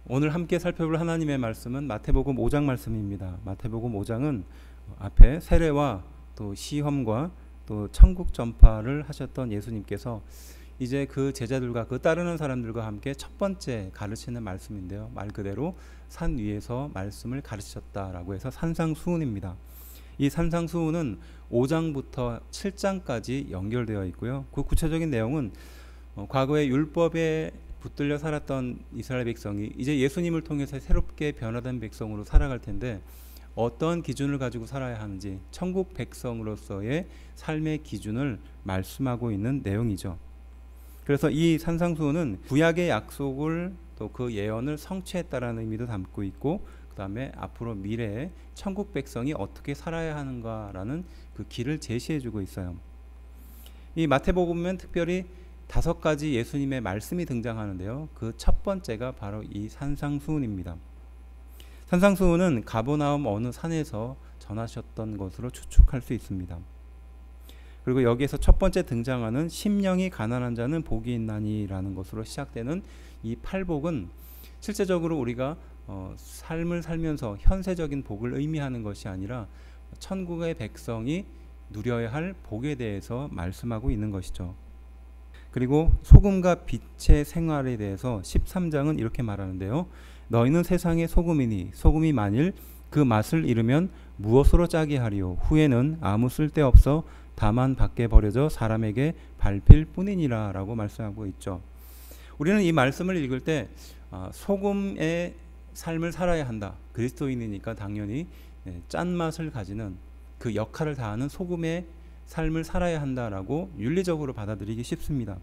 오늘 함께 살펴볼 하나님의 말씀은 마태복음 5장 말씀입니다. 마태복음 5장은 앞에 세례와 또 시험과 또 천국 전파를 하셨던 예수님께서 이제 그 제자들과 그 따르는 사람들과 함께 첫 번째 가르치는 말씀인데요. 말 그대로 산 위에서 말씀을 가르치셨다라고 해서 산상수훈입니다. 이 산상수훈은 5장부터 7장까지 연결되어 있고요. 그 구체적인 내용은 과거의 율법에 붙들려 살았던 이스라엘 백성이 이제 예수님을 통해서 새롭게 변화된 백성으로 살아갈 텐데 어떤 기준을 가지고 살아야 하는지 천국 백성으로서의 삶의 기준을 말씀하고 있는 내용이죠. 그래서 이 산상수훈은 구약의 약속을 또 그 예언을 성취했다라는 의미도 담고 있고, 그 다음에 앞으로 미래에 천국 백성이 어떻게 살아야 하는가라는 그 길을 제시해주고 있어요. 이 마태복음은 특별히 5가지 예수님의 말씀이 등장하는데요. 그 첫 번째가 바로 이 산상수훈입니다. 산상수훈은 가버나움 어느 산에서 전하셨던 것으로 추측할 수 있습니다. 그리고 여기에서 첫 번째 등장하는 심령이 가난한 자는 복이 있나니라는 것으로 시작되는 이 팔복은 실제적으로 우리가 삶을 살면서 현세적인 복을 의미하는 것이 아니라 천국의 백성이 누려야 할 복에 대해서 말씀하고 있는 것이죠. 그리고 소금과 빛의 생활에 대해서 13장은 이렇게 말하는데요. 너희는 세상의 소금이니 소금이 만일 그 맛을 잃으면 무엇으로 짜게 하리요. 후에는 아무 쓸데없어 다만 밖에 버려져 사람에게 밟힐 뿐이니라 라고 말씀하고 있죠. 우리는 이 말씀을 읽을 때 소금의 삶을 살아야 한다. 그리스도인이니까 당연히 짠맛을 가지는 그 역할을 다하는 소금의 삶을 살아야 한다라고 윤리적으로 받아들이기 쉽습니다.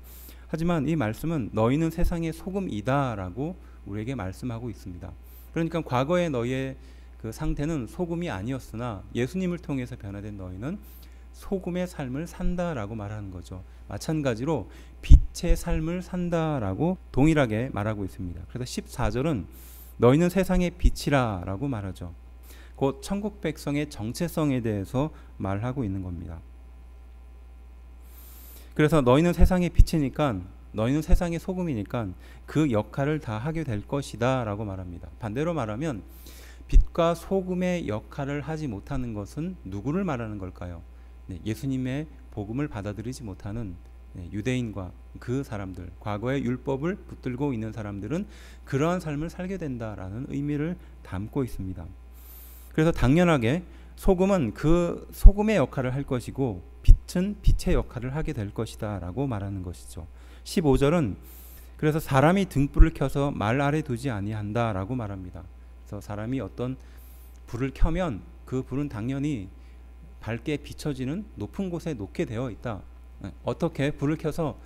하지만 이 말씀은 너희는 세상의 소금이다 라고 우리에게 말씀하고 있습니다. 그러니까 과거의 너희의 그 상태는 소금이 아니었으나 예수님을 통해서 변화된 너희는 소금의 삶을 산다라고 말하는 거죠. 마찬가지로 빛의 삶을 산다라고 동일하게 말하고 있습니다. 그래서 14절은 너희는 세상의 빛이라 라고 말하죠. 곧 천국 백성의 정체성에 대해서 말하고 있는 겁니다. 그래서 너희는 세상의 빛이니까, 너희는 세상의 소금이니까 그 역할을 다 하게 될 것이다 라고 말합니다. 반대로 말하면 빛과 소금의 역할을 하지 못하는 것은 누구를 말하는 걸까요? 예수님의 복음을 받아들이지 못하는 유대인과 그 사람들, 과거의 율법을 붙들고 있는 사람들은 그러한 삶을 살게 된다라는 의미를 담고 있습니다. 그래서 당연하게 소금은 그 소금의 역할을 할 것이고 빛은 빛의 역할을 하게 될 것이다 라고 말하는 것이죠. 15절은 그래서 사람이 등불을 켜서 말 아래 두지 아니한다 라고 말합니다. 그래서 사람이 어떤 불을 켜면 그 불은 당연히 밝게 비춰지는 높은 곳에 놓게 되어 있다. 어떻게 불을 켜서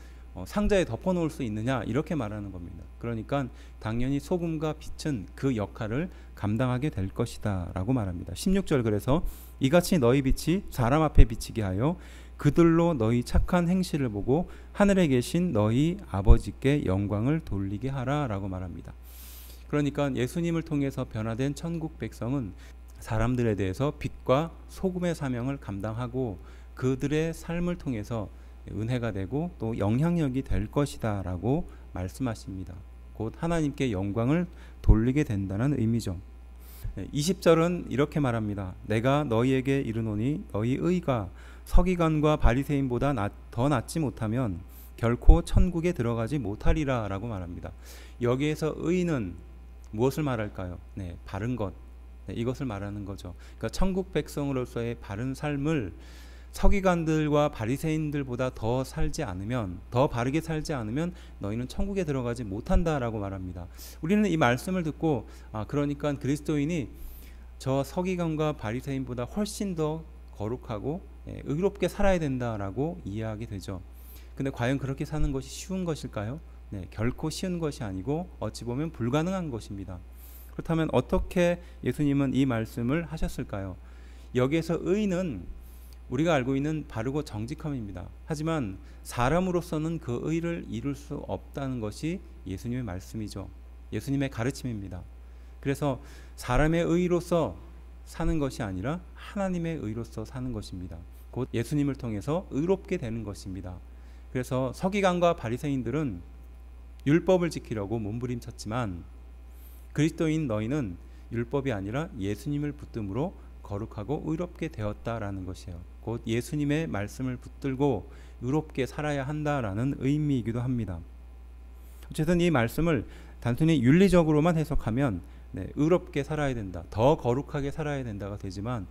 상자에 덮어 놓을 수 있느냐 이렇게 말하는 겁니다. 그러니까 당연히 소금과 빛은 그 역할을 감당하게 될 것이다 라고 말합니다. 16절 그래서 이같이 너희 빛이 사람 앞에 비치게 하여 그들로 너희 착한 행실을 보고 하늘에 계신 너희 아버지께 영광을 돌리게 하라 라고 말합니다. 그러니까 예수님을 통해서 변화된 천국 백성은 사람들에 대해서 빛과 소금의 사명을 감당하고 그들의 삶을 통해서 은혜가 되고 또 영향력이 될 것이다 라고 말씀하십니다. 곧 하나님께 영광을 돌리게 된다는 의미죠. 20절은 이렇게 말합니다. 내가 너희에게 이르노니 너희 의가 서기관과 바리새인보다 더 낫지 못하면 결코 천국에 들어가지 못하리라 라고 말합니다. 여기에서 의는 무엇을 말할까요? 바른 것, 이것을 말하는 거죠. 그러니까 천국 백성으로서의 바른 삶을 서기관들과 바리새인들보다 더 살지 않으면, 더 바르게 살지 않으면 너희는 천국에 들어가지 못한다라고 말합니다. 우리는 이 말씀을 듣고 그러니까 그리스도인이 저 서기관과 바리새인보다 훨씬 더 거룩하고 의롭게 살아야 된다라고 이해하게 되죠. 근데 과연 그렇게 사는 것이 쉬운 것일까요? 결코 쉬운 것이 아니고 어찌 보면 불가능한 것입니다. 그렇다면 어떻게 예수님은 이 말씀을 하셨을까요? 여기에서 의는 우리가 알고 있는 바르고 정직함입니다. 하지만 사람으로서는 그 의를 이룰 수 없다는 것이 예수님의 말씀이죠. 예수님의 가르침입니다. 그래서 사람의 의로서 사는 것이 아니라 하나님의 의로서 사는 것입니다. 곧 예수님을 통해서 의롭게 되는 것입니다. 그래서 서기관과 바리새인들은 율법을 지키려고 몸부림쳤지만 그리스도인 너희는 율법이 아니라 예수님을 붙듦으로 거룩하고 의롭게 되었다라는 것이에요. 곧 예수님의 말씀을 붙들고 의롭게 살아야 한다라는 의미이기도 합니다. 어쨌든 이 말씀을 단순히 윤리적으로만 해석하면 의롭게 살아야 된다, 더 거룩하게 살아야 된다가 되지만,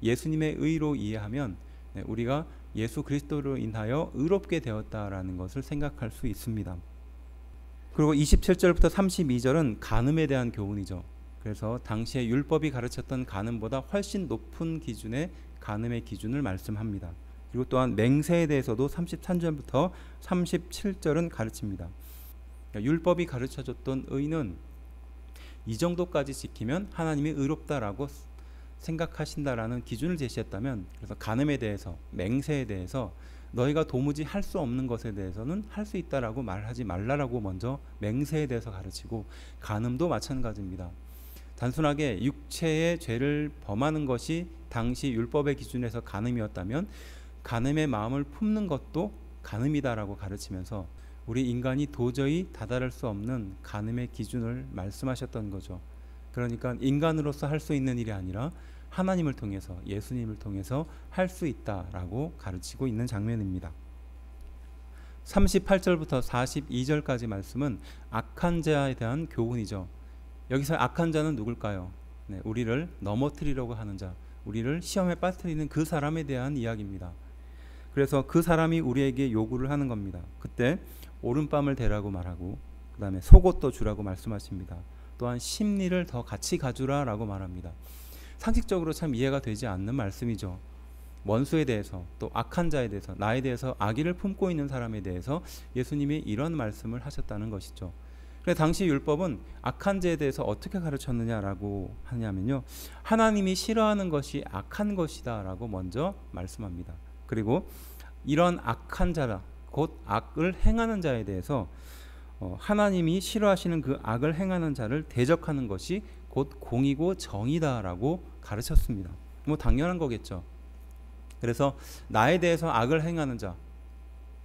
예수님의 의로 이해하면 우리가 예수 그리스도로 인하여 의롭게 되었다라는 것을 생각할 수 있습니다. 그리고 27절부터 32절은 간음에 대한 교훈이죠. 그래서 당시에 율법이 가르쳤던 간음보다 훨씬 높은 기준의 간음의 기준을 말씀합니다. 그리고 또한 맹세에 대해서도 33절부터 37절은 가르칩니다. 그러니까 율법이 가르쳐줬던 의는 이 정도까지 지키면 하나님이 의롭다라고 생각하신다라는 기준을 제시했다면, 그래서 간음에 대해서, 맹세에 대해서 너희가 도무지 할 수 없는 것에 대해서는 할 수 있다라고 말하지 말라라고 먼저 맹세에 대해서 가르치고, 간음도 마찬가지입니다. 단순하게 육체의 죄를 범하는 것이 당시 율법의 기준에서 간음이었다면 간음의 마음을 품는 것도 간음이다라고 가르치면서 우리 인간이 도저히 다다를 수 없는 간음의 기준을 말씀하셨던 거죠. 그러니까 인간으로서 할 수 있는 일이 아니라 하나님을 통해서, 예수님을 통해서 할 수 있다라고 가르치고 있는 장면입니다. 38절부터 42절까지 말씀은 악한 자에 대한 교훈이죠. 여기서 악한 자는 누굴까요? 우리를 넘어뜨리려고 하는 자, 우리를 시험에 빠뜨리는 그 사람에 대한 이야기입니다. 그래서 그 사람이 우리에게 요구를 하는 겁니다. 그때 오른밤을 대라고 말하고, 그 다음에 속옷도 주라고 말씀하십니다. 또한 심리를 더 같이 가주라라고 말합니다. 상식적으로 참 이해가 되지 않는 말씀이죠. 원수에 대해서, 또 악한 자에 대해서, 나에 대해서 악의를 품고 있는 사람에 대해서 예수님이 이런 말씀을 하셨다는 것이죠. 그래서 당시 율법은 악한 자에 대해서 어떻게 가르쳤느냐라고 하냐면요, 하나님이 싫어하는 것이 악한 것이다 라고 먼저 말씀합니다. 그리고 이런 악한 자라, 곧 악을 행하는 자에 대해서 하나님이 싫어하시는 그 악을 행하는 자를 대적하는 것이 곧 공의고 정의다라고 가르쳤습니다. 뭐 당연한 거겠죠. 그래서 나에 대해서 악을 행하는 자,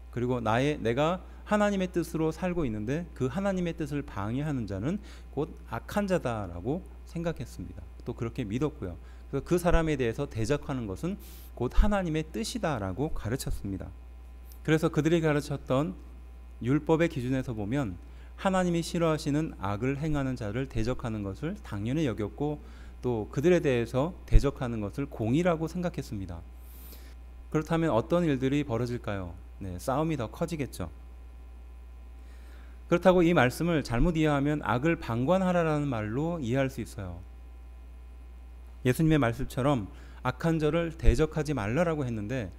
그리고 내가 하나님의 뜻으로 살고 있는데 그 하나님의 뜻을 방해하는 자는 곧 악한 자다라고 생각했습니다. 또 그렇게 믿었고요. 그래서 그 사람에 대해서 대적하는 것은 곧 하나님의 뜻이다라고 가르쳤습니다. 그래서 그들이 가르쳤던 율법의 기준에서 보면 하나님이 싫어하시는 악을 행하는 자를 대적하는 것을 당연히 여겼고, 또 그들에 대해서 대적하는 것을 공의라고 생각했습니다. 그렇다면 어떤 일들이 벌어질까요? 싸움이 더 커지겠죠. 그렇다고 이 말씀을 잘못 이해하면 악을 방관하라라는 말로 이해할 수 있어요. 예수님의 말씀처럼 악한 자를 대적하지 말라라고 했는데,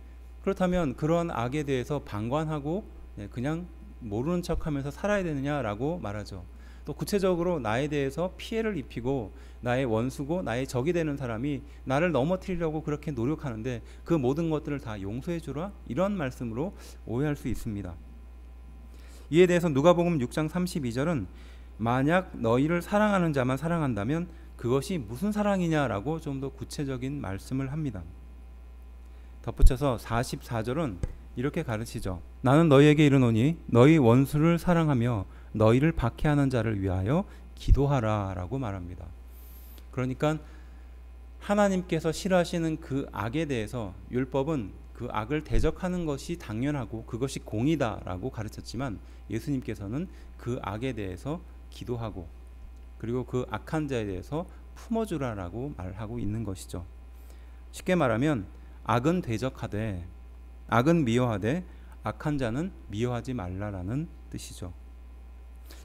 그렇다면 그러한 악에 대해서 방관하고 그냥 모르는 척하면서 살아야 되느냐라고 말하죠. 또 구체적으로 나에 대해서 피해를 입히고 나의 원수고 나의 적이 되는 사람이 나를 넘어뜨리려고 그렇게 노력하는데 그 모든 것들을 다 용서해 주라, 이런 말씀으로 오해할 수 있습니다. 이에 대해서 누가복음 6장 32절은 만약 너희를 사랑하는 자만 사랑한다면 그것이 무슨 사랑이냐라고 좀 더 구체적인 말씀을 합니다. 덧붙여서 44절은 이렇게 가르치죠. 나는 너희에게 이르노니 너희 원수를 사랑하며 너희를 박해하는 자를 위하여 기도하라 라고 말합니다. 그러니까 하나님께서 싫어하시는 그 악에 대해서 율법은 그 악을 대적하는 것이 당연하고 그것이 공의다라고 가르쳤지만, 예수님께서는 그 악에 대해서 기도하고 그리고 그 악한 자에 대해서 품어주라라고 말하고 있는 것이죠. 쉽게 말하면 악은 대적하되 악은 미워하되 악한 자는 미워하지 말라라는 뜻이죠.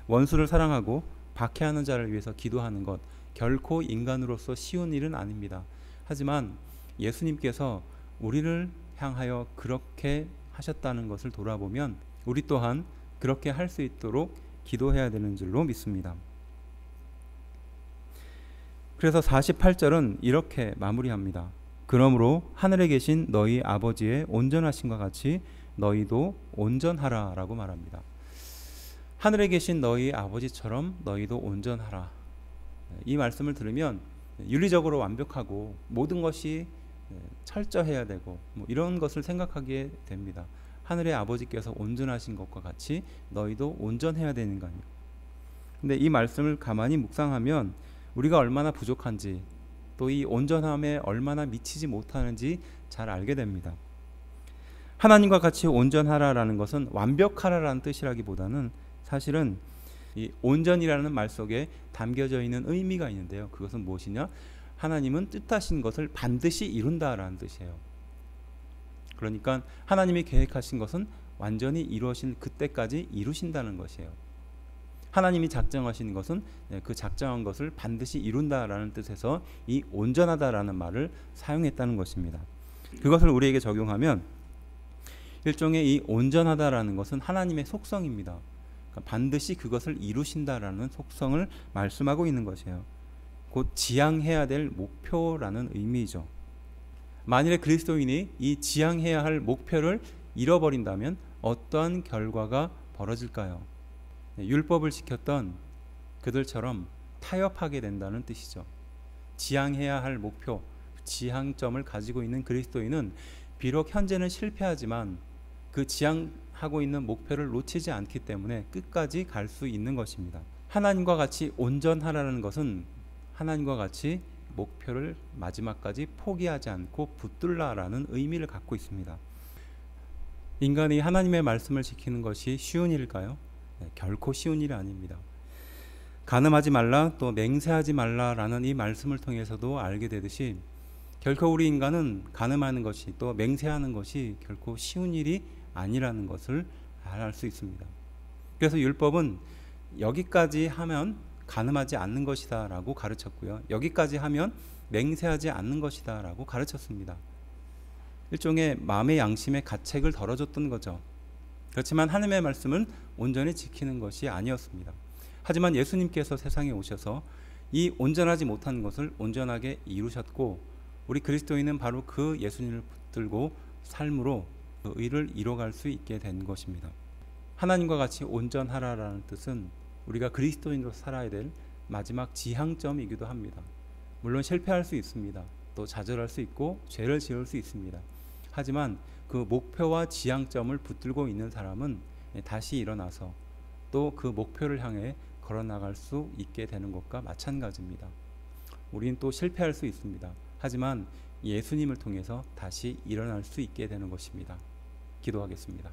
원수를 사랑하고 박해하는 자를 위해서 기도하는 것, 결코 인간으로서 쉬운 일은 아닙니다. 하지만 예수님께서 우리를 향하여 그렇게 하셨다는 것을 돌아보면 우리 또한 그렇게 할 수 있도록 기도해야 되는 줄로 믿습니다. 그래서 48절은 이렇게 마무리합니다. 그러므로 하늘에 계신 너희 아버지의 온전하심과 같이 너희도 온전하라 라고 말합니다. 하늘에 계신 너희 아버지처럼 너희도 온전하라. 이 말씀을 들으면 윤리적으로 완벽하고 모든 것이 철저해야 되고 이런 것을 생각하게 됩니다. 하늘의 아버지께서 온전하신 것과 같이 너희도 온전해야 되는 거 아니에요. 근데 이 말씀을 가만히 묵상하면 우리가 얼마나 부족한지, 또 이 온전함에 얼마나 미치지 못하는지 잘 알게 됩니다. 하나님과 같이 온전하라라는 것은 완벽하라라는 뜻이라기보다는 사실은 이 온전이라는 말 속에 담겨져 있는 의미가 있는데요. 그것은 무엇이냐? 하나님은 뜻하신 것을 반드시 이룬다라는 뜻이에요. 그러니까 하나님이 계획하신 것은 완전히 이루어진 그때까지 이루신다는 것이에요. 하나님이 작정하신 것은 그 작정한 것을 반드시 이룬다라는 뜻에서 이 온전하다라는 말을 사용했다는 것입니다. 그것을 우리에게 적용하면 일종의 이 온전하다라는 것은 하나님의 속성입니다. 그러니까 반드시 그것을 이루신다라는 속성을 말씀하고 있는 것이에요. 곧 지향해야 될 목표라는 의미죠. 만일에 그리스도인이 이 지향해야 할 목표를 잃어버린다면 어떠한 결과가 벌어질까요? 율법을 지켰던 그들처럼 타협하게 된다는 뜻이죠. 지향해야 할 목표, 지향점을 가지고 있는 그리스도인은 비록 현재는 실패하지만 그 지향하고 있는 목표를 놓치지 않기 때문에 끝까지 갈 수 있는 것입니다. 하나님과 같이 온전하라는 것은 하나님과 같이 목표를 마지막까지 포기하지 않고 붙들라라는 의미를 갖고 있습니다. 인간이 하나님의 말씀을 지키는 것이 쉬운 일일까요? 결코 쉬운 일이 아닙니다. 간음하지 말라, 또 맹세하지 말라라는 이 말씀을 통해서도 알게 되듯이 결코 우리 인간은 간음하는 것이 또 맹세하는 것이 결코 쉬운 일이 아니라는 것을 알 수 있습니다. 그래서 율법은 여기까지 하면 간음하지 않는 것이다 라고 가르쳤고요. 여기까지 하면 맹세하지 않는 것이다 라고 가르쳤습니다. 일종의 마음의 양심의 가책을 덜어줬던 거죠. 그렇지만 하나님의 말씀은 온전히 지키는 것이 아니었습니다. 하지만 예수님께서 세상에 오셔서 이 온전하지 못한 것을 온전하게 이루셨고 우리 그리스도인은 바로 그 예수님을 붙들고 삶으로 그 의를 이뤄갈 수 있게 된 것입니다. 하나님과 같이 온전하라라는 뜻은 우리가 그리스도인으로 살아야 될 마지막 지향점이기도 합니다. 물론 실패할 수 있습니다. 또 좌절할 수 있고 죄를 지을 수 있습니다. 하지만 그 목표와 지향점을 붙들고 있는 사람은 다시 일어나서 또 그 목표를 향해 걸어나갈 수 있게 되는 것과 마찬가지입니다. 우리는 또 실패할 수 있습니다. 하지만 예수님을 통해서 다시 일어날 수 있게 되는 것입니다. 기도하겠습니다.